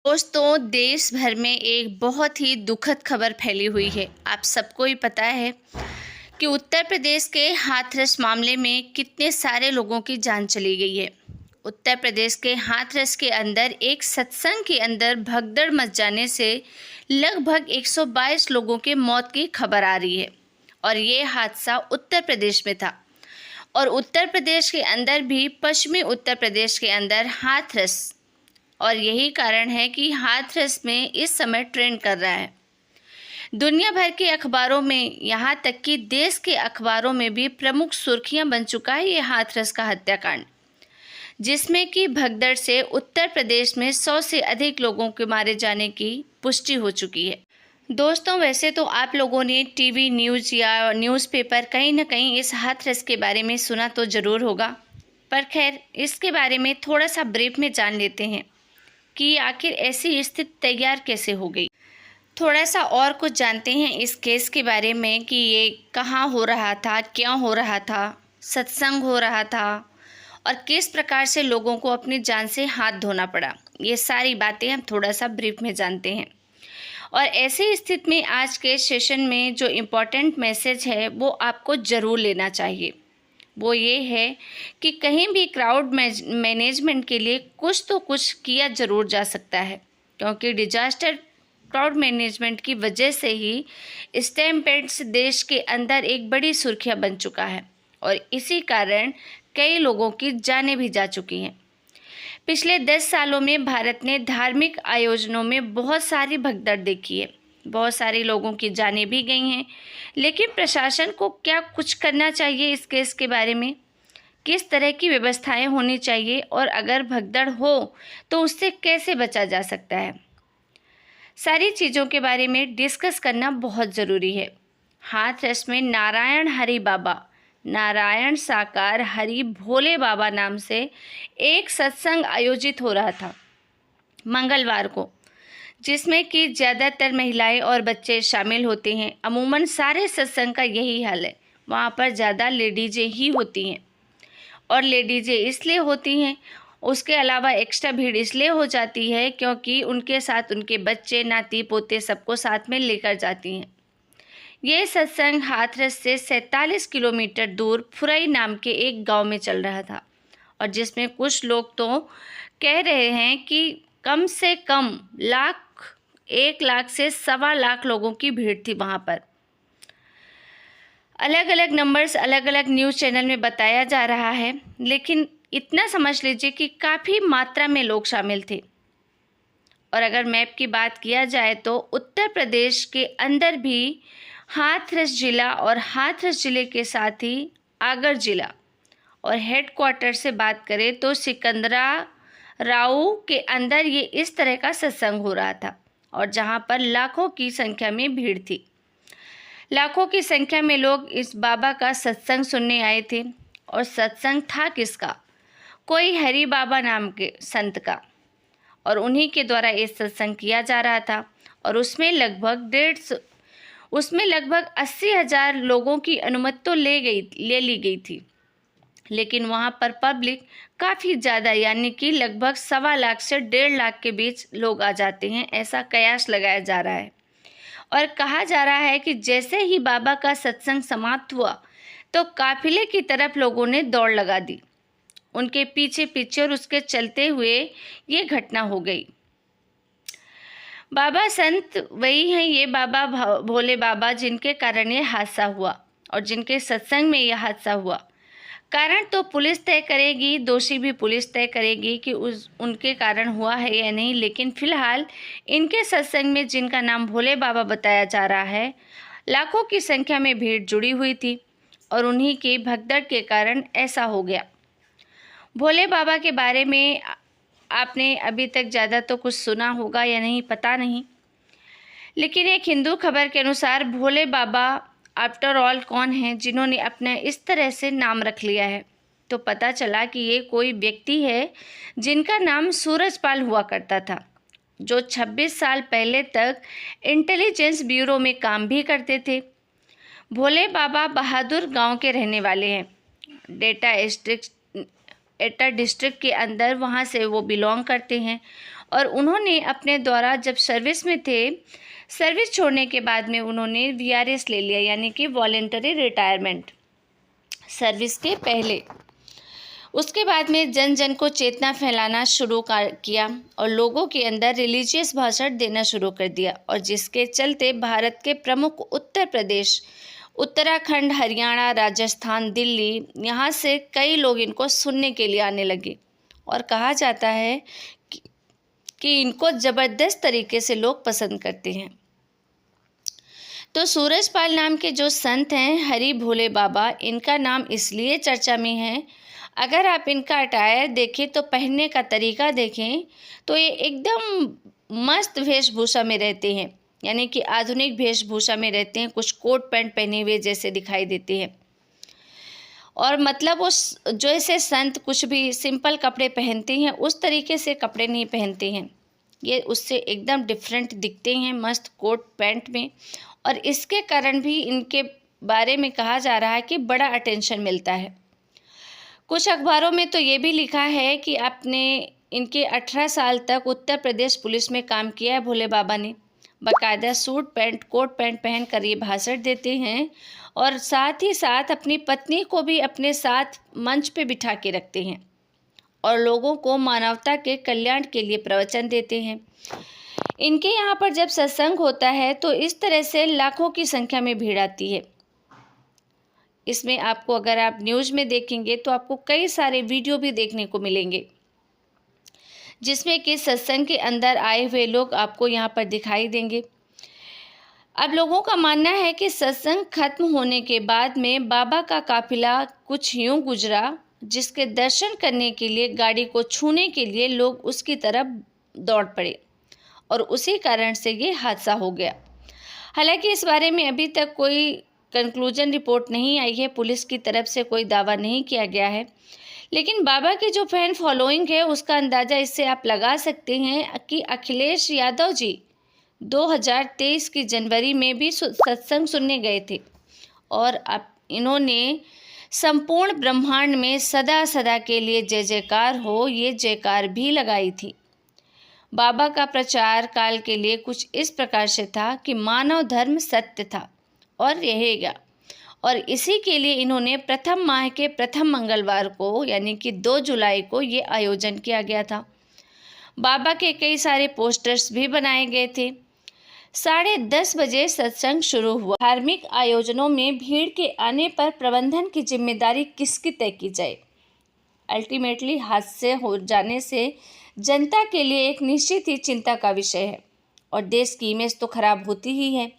दोस्तों, देश भर में एक बहुत ही दुखद खबर फैली हुई है। आप सबको ही पता है कि उत्तर प्रदेश के हाथरस मामले में कितने सारे लोगों की जान चली गई है। उत्तर प्रदेश के हाथरस के अंदर एक सत्संग के अंदर भगदड़ मच जाने से लगभग 122 लोगों के मौत की खबर आ रही है और ये हादसा उत्तर प्रदेश में था। और उत्तर प्रदेश के अंदर भी पश्चिमी उत्तर प्रदेश के अंदर हाथरस, और यही कारण है कि हाथरस में इस समय ट्रेंड कर रहा है। दुनिया भर के अखबारों में, यहाँ तक कि देश के अखबारों में भी प्रमुख सुर्खियां बन चुका है ये हाथरस का हत्याकांड, जिसमें कि भगदड़ से उत्तर प्रदेश में 100 से अधिक लोगों के मारे जाने की पुष्टि हो चुकी है। दोस्तों, वैसे तो आप लोगों ने टीवी न्यूज़ या न्यूज़पेपर कहीं ना कहीं इस हाथरस के बारे में सुना तो ज़रूर होगा, पर खैर इसके बारे में थोड़ा सा ब्रीफ में जान लेते हैं कि आखिर ऐसी स्थिति तैयार कैसे हो गई। थोड़ा सा और कुछ जानते हैं इस केस के बारे में कि ये कहाँ हो रहा था, क्यों हो रहा था, सत्संग हो रहा था और किस प्रकार से लोगों को अपनी जान से हाथ धोना पड़ा। ये सारी बातें हम थोड़ा सा ब्रीफ में जानते हैं। और ऐसी स्थिति में आज के सेशन में जो इम्पोर्टेंट मैसेज है वो आपको ज़रूर लेना चाहिए। वो ये है कि कहीं भी क्राउड मैनेजमेंट के लिए कुछ तो कुछ किया ज़रूर जा सकता है, क्योंकि डिजास्टर क्राउड मैनेजमेंट की वजह से ही स्टैम्पेड्स देश के अंदर एक बड़ी सुर्खियां बन चुका है और इसी कारण कई लोगों की जानें भी जा चुकी हैं। पिछले 10 सालों में भारत ने धार्मिक आयोजनों में बहुत सारी भगदड़ देखी है, बहुत सारे लोगों की जानें भी गई हैं, लेकिन प्रशासन को क्या कुछ करना चाहिए इस केस के बारे में, किस तरह की व्यवस्थाएं होनी चाहिए और अगर भगदड़ हो तो उससे कैसे बचा जा सकता है, सारी चीज़ों के बारे में डिस्कस करना बहुत ज़रूरी है। हाथरस में नारायण हरि बाबा, नारायण साकार हरि भोले बाबा नाम से एक सत्संग आयोजित हो रहा था मंगलवार को, जिसमें कि ज़्यादातर महिलाएं और बच्चे शामिल होते हैं। अमूमन सारे सत्संग का यही हाल है, वहाँ पर ज़्यादा लेडीज़ें ही होती हैं और लेडीज़ें इसलिए होती हैं, उसके अलावा एक्स्ट्रा भीड़ इसलिए हो जाती है क्योंकि उनके साथ उनके बच्चे, नाती पोते सबको साथ में लेकर जाती हैं। ये सत्संग हाथरस से 47 किलोमीटर दूर फुरई नाम के एक गांव में चल रहा था और जिसमें कुछ लोग तो कह रहे हैं कि कम से कम 1 लाख से 1.25 लाख लोगों की भीड़ थी वहाँ पर। अलग अलग नंबर्स अलग अलग न्यूज़ चैनल में बताया जा रहा है, लेकिन इतना समझ लीजिए कि काफ़ी मात्रा में लोग शामिल थे। और अगर मैप की बात किया जाए तो उत्तर प्रदेश के अंदर भी हाथरस जिला और हाथरस जिले के साथ ही आगर जिला और हेडक्वार्टर से बात करें तो सिकंदराऊ के अंदर ये इस तरह का सत्संग हो रहा था और जहाँ पर लाखों की संख्या में भीड़ थी। लाखों की संख्या में लोग इस बाबा का सत्संग सुनने आए थे और सत्संग था किसका? कोई हरि बाबा नाम के संत का, और उन्हीं के द्वारा ये सत्संग किया जा रहा था और उसमें लगभग 80,000 लोगों की अनुमति तो ले ली गई थी, लेकिन वहाँ पर पब्लिक काफ़ी ज़्यादा, यानी कि लगभग 1.25 लाख से 1.5 लाख के बीच लोग आ जाते हैं, ऐसा कयास लगाया जा रहा है। और कहा जा रहा है कि जैसे ही बाबा का सत्संग समाप्त हुआ तो काफिले की तरफ लोगों ने दौड़ लगा दी, उनके पीछे पीछे, और उसके चलते हुए ये घटना हो गई। बाबा संत वही हैं, ये बाबा भोले बाबा, जिनके कारण ये हादसा हुआ और जिनके सत्संग में यह हादसा हुआ। कारण तो पुलिस तय करेगी, दोषी भी पुलिस तय करेगी कि उनके कारण हुआ है या नहीं, लेकिन फिलहाल इनके सत्संग में जिनका नाम भोले बाबा बताया जा रहा है, लाखों की संख्या में भीड़ जुड़ी हुई थी और उन्हीं की भगदड़ के कारण ऐसा हो गया। भोले बाबा के बारे में आपने अभी तक ज़्यादा तो कुछ सुना होगा या नहीं पता नहीं, लेकिन एक हिंदू खबर के अनुसार भोले बाबा आफ्टर ऑल कौन है जिन्होंने अपने इस तरह से नाम रख लिया है? तो पता चला कि ये कोई व्यक्ति है जिनका नाम सूरजपाल हुआ करता था, जो 26 साल पहले तक इंटेलिजेंस ब्यूरो में काम भी करते थे। भोले बाबा बहादुर गांव के रहने वाले हैं, एटा डिस्ट्रिक्ट के अंदर, वहां से वो बिलोंग करते हैं और उन्होंने अपने द्वारा जब सर्विस में थे, सर्विस छोड़ने के बाद में उन्होंने वीआरएस ले लिया, यानी कि वॉलेंटरी रिटायरमेंट, सर्विस के पहले। उसके बाद में जन जन को चेतना फैलाना शुरू किया और लोगों के अंदर रिलीजियस भाषण देना शुरू कर दिया, और जिसके चलते भारत के प्रमुख उत्तर प्रदेश, उत्तराखंड, हरियाणा, राजस्थान, दिल्ली, यहाँ से कई लोग इनको सुनने के लिए आने लगे। और कहा जाता है कि इनको ज़बरदस्त तरीके से लोग पसंद करते हैं। तो सूरजपाल नाम के जो संत हैं, हरि भोले बाबा, इनका नाम इसलिए चर्चा में है, अगर आप इनका अटायर देखें तो पहनने का तरीका देखें तो ये एकदम मस्त वेशभूषा में रहते हैं, यानी कि आधुनिक वेशभूषा में रहते हैं, कुछ कोट पैंट पहने हुए जैसे दिखाई देते हैं। और मतलब उस जैसे संत कुछ भी सिंपल कपड़े पहनते हैं उस तरीके से कपड़े नहीं पहनते हैं, ये उससे एकदम डिफरेंट दिखते हैं, मस्त कोट पैंट में। और इसके कारण भी इनके बारे में कहा जा रहा है कि बड़ा अटेंशन मिलता है। कुछ अखबारों में तो ये भी लिखा है कि आपने इनके 18 साल तक उत्तर प्रदेश पुलिस में काम किया है भोले बाबा ने। बाकायदा सूट पैंट, कोट पैंट पहन कर ये भाषण देते हैं, और साथ ही साथ अपनी पत्नी को भी अपने साथ मंच पे बिठा के रखते हैं और लोगों को मानवता के कल्याण के लिए प्रवचन देते हैं। इनके यहाँ पर जब सत्संग होता है तो इस तरह से लाखों की संख्या में भीड़ आती है। इसमें आपको, अगर आप न्यूज़ में देखेंगे तो आपको कई सारे वीडियो भी देखने को मिलेंगे, जिसमें कि सत्संग के अंदर आए हुए लोग आपको यहाँ पर दिखाई देंगे। अब लोगों का मानना है कि सत्संग खत्म होने के बाद में बाबा का काफिला कुछ यूं गुजरा, जिसके दर्शन करने के लिए, गाड़ी को छूने के लिए लोग उसकी तरफ दौड़ पड़े, और उसी कारण से ये हादसा हो गया। हालांकि इस बारे में अभी तक कोई कंक्लूजन रिपोर्ट नहीं आई है, पुलिस की तरफ से कोई दावा नहीं किया गया है, लेकिन बाबा की जो फैन फॉलोइंग है उसका अंदाज़ा इससे आप लगा सकते हैं कि अखिलेश यादव जी 2023 की जनवरी में भी सत्संग सुनने गए थे, और अब इन्होंने संपूर्ण ब्रह्मांड में सदा सदा के लिए जय जयकार हो, ये जयकार भी लगाई थी। बाबा का प्रचार काल के लिए कुछ इस प्रकार से था कि मानव धर्म सत्य था और रहेगा, और इसी के लिए इन्होंने प्रथम माह के प्रथम मंगलवार को, यानी कि 2 जुलाई को ये आयोजन किया गया था। बाबा के कई सारे पोस्टर्स भी बनाए गए थे। 10:30 बजे सत्संग शुरू हुआ। धार्मिक आयोजनों में भीड़ के आने पर प्रबंधन की जिम्मेदारी किसकी तय की जाए? अल्टीमेटली हादसे हो जाने से जनता के लिए एक निश्चित ही चिंता का विषय है, और देश की इमेज तो खराब होती ही है।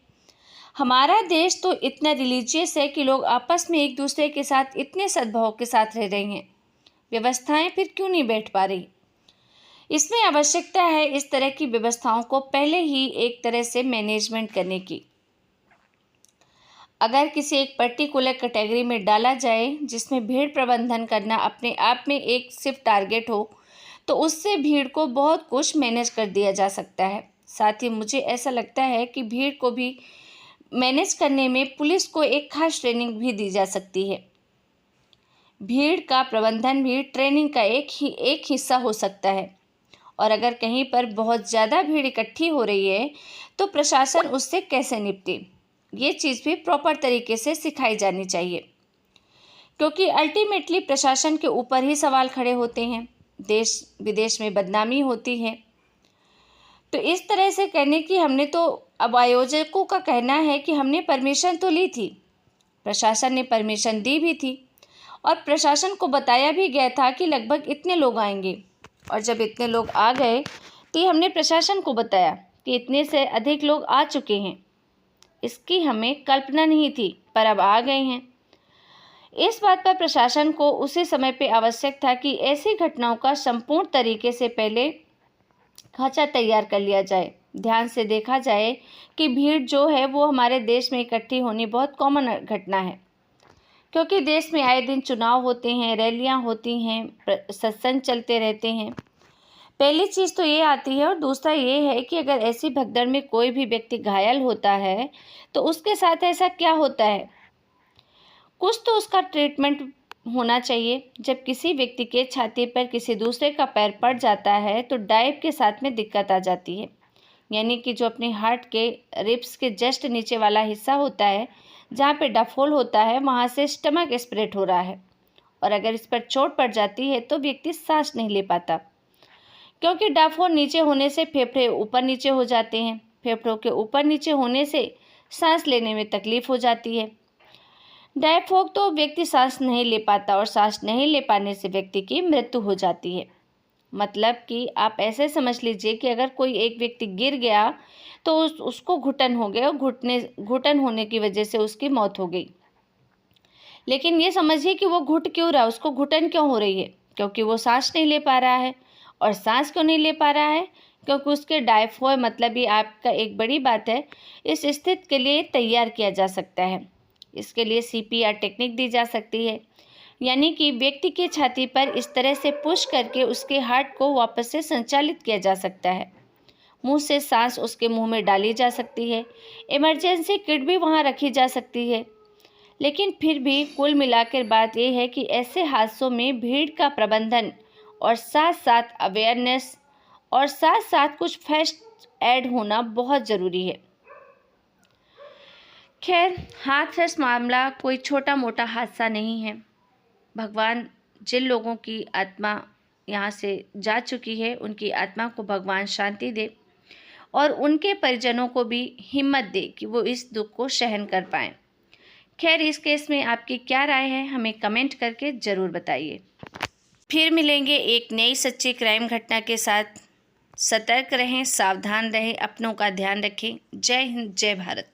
हमारा देश तो इतना रिलीजियस है कि लोग आपस में एक दूसरे के साथ इतने सद्भाव के साथ रह रहे हैं, व्यवस्थाएं फिर क्यों नहीं बैठ पा रही? इसमें आवश्यकता है इस तरह की व्यवस्थाओं को पहले ही एक तरह से मैनेजमेंट करने की। अगर किसी एक पर्टिकुलर कैटेगरी में डाला जाए जिसमें भीड़ प्रबंधन करना अपने आप में एक सिर्फ टारगेट हो, तो उससे भीड़ को बहुत कुछ मैनेज कर दिया जा सकता है। साथ ही मुझे ऐसा लगता है कि भीड़ को भी मैनेज करने में पुलिस को एक खास ट्रेनिंग भी दी जा सकती है। भीड़ का प्रबंधन भी ट्रेनिंग का एक हिस्सा हो सकता है, और अगर कहीं पर बहुत ज़्यादा भीड़ इकट्ठी हो रही है तो प्रशासन उससे कैसे निपटे, ये चीज़ भी प्रॉपर तरीके से सिखाई जानी चाहिए, क्योंकि अल्टीमेटली प्रशासन के ऊपर ही सवाल खड़े होते हैं, देश विदेश में बदनामी होती है। तो इस तरह से कहने की हमने तो, अब आयोजकों का कहना है कि हमने परमिशन तो ली थी, प्रशासन ने परमिशन दी भी थी, और प्रशासन को बताया भी गया था कि लगभग इतने लोग आएंगे, और जब इतने लोग आ गए तो हमने प्रशासन को बताया कि इतने से अधिक लोग आ चुके हैं, इसकी हमें कल्पना नहीं थी, पर अब आ गए हैं। इस बात पर प्रशासन को उसी समय पे आवश्यक था कि ऐसी घटनाओं का संपूर्ण तरीके से पहले खाचा तैयार कर लिया जाए। ध्यान से देखा जाए कि भीड़ जो है वो हमारे देश में इकट्ठी होनी बहुत कॉमन घटना है, क्योंकि देश में आए दिन चुनाव होते हैं, रैलियां होती हैं, सत्संग चलते रहते हैं। पहली चीज़ तो ये आती है, और दूसरा ये है कि अगर ऐसी भगदड़ में कोई भी व्यक्ति घायल होता है तो उसके साथ ऐसा क्या होता है, कुछ तो उसका ट्रीटमेंट होना चाहिए। जब किसी व्यक्ति के छाती पर किसी दूसरे का पैर पड़ जाता है तो डाइव के साथ में दिक्कत आ जाती है, यानी कि जो अपने हार्ट के रिब्स के जस्ट नीचे वाला हिस्सा होता है, जहाँ पे डफोल होता है, वहाँ से स्टमक स्प्रेड हो रहा है और अगर इस पर चोट पड़ जाती है तो व्यक्ति सांस नहीं ले पाता, क्योंकि डायफ्राम नीचे होने से फेफड़े ऊपर नीचे हो जाते हैं। फेफड़ों के ऊपर नीचे होने से सांस लेने में तकलीफ हो जाती है। डायफ्राम तो व्यक्ति सांस नहीं ले पाता और सांस नहीं ले पाने से व्यक्ति की मृत्यु हो जाती है। मतलब कि आप ऐसे समझ लीजिए कि अगर कोई एक व्यक्ति गिर गया तो उसको घुटन हो गया और घुटन होने की वजह से उसकी मौत हो गई। लेकिन ये समझिए कि वो घुट क्यों रहा, उसको घुटन क्यों हो रही है? क्योंकि वो सांस नहीं ले पा रहा है। और सांस क्यों नहीं ले पा रहा है? क्योंकि उसके डायफ्राम, मतलब ये आपका एक बड़ी बात है, इस स्थिति के लिए तैयार किया जा सकता है। इसके लिए CPR टेक्निक दी जा सकती है, यानी कि व्यक्ति की छाती पर इस तरह से पुश करके उसके हार्ट को वापस से संचालित किया जा सकता है। मुंह से सांस उसके मुंह में डाली जा सकती है। इमरजेंसी किट भी वहाँ रखी जा सकती है। लेकिन फिर भी कुल मिलाकर बात यह है कि ऐसे हादसों में भीड़ का प्रबंधन और साथ साथ अवेयरनेस और साथ साथ कुछ फर्स्ट एड होना बहुत ज़रूरी है। खैर, हाथरस मामला कोई छोटा मोटा हादसा नहीं है। भगवान जिन लोगों की आत्मा यहाँ से जा चुकी है, उनकी आत्मा को भगवान शांति दे और उनके परिजनों को भी हिम्मत दे कि वो इस दुख को सहन कर पाएँ। खैर, इस केस में आपकी क्या राय है, हमें कमेंट करके ज़रूर बताइए। फिर मिलेंगे एक नई सच्ची क्राइम घटना के साथ। सतर्क रहें, सावधान रहें, अपनों का ध्यान रखें। जय हिंद, जय भारत।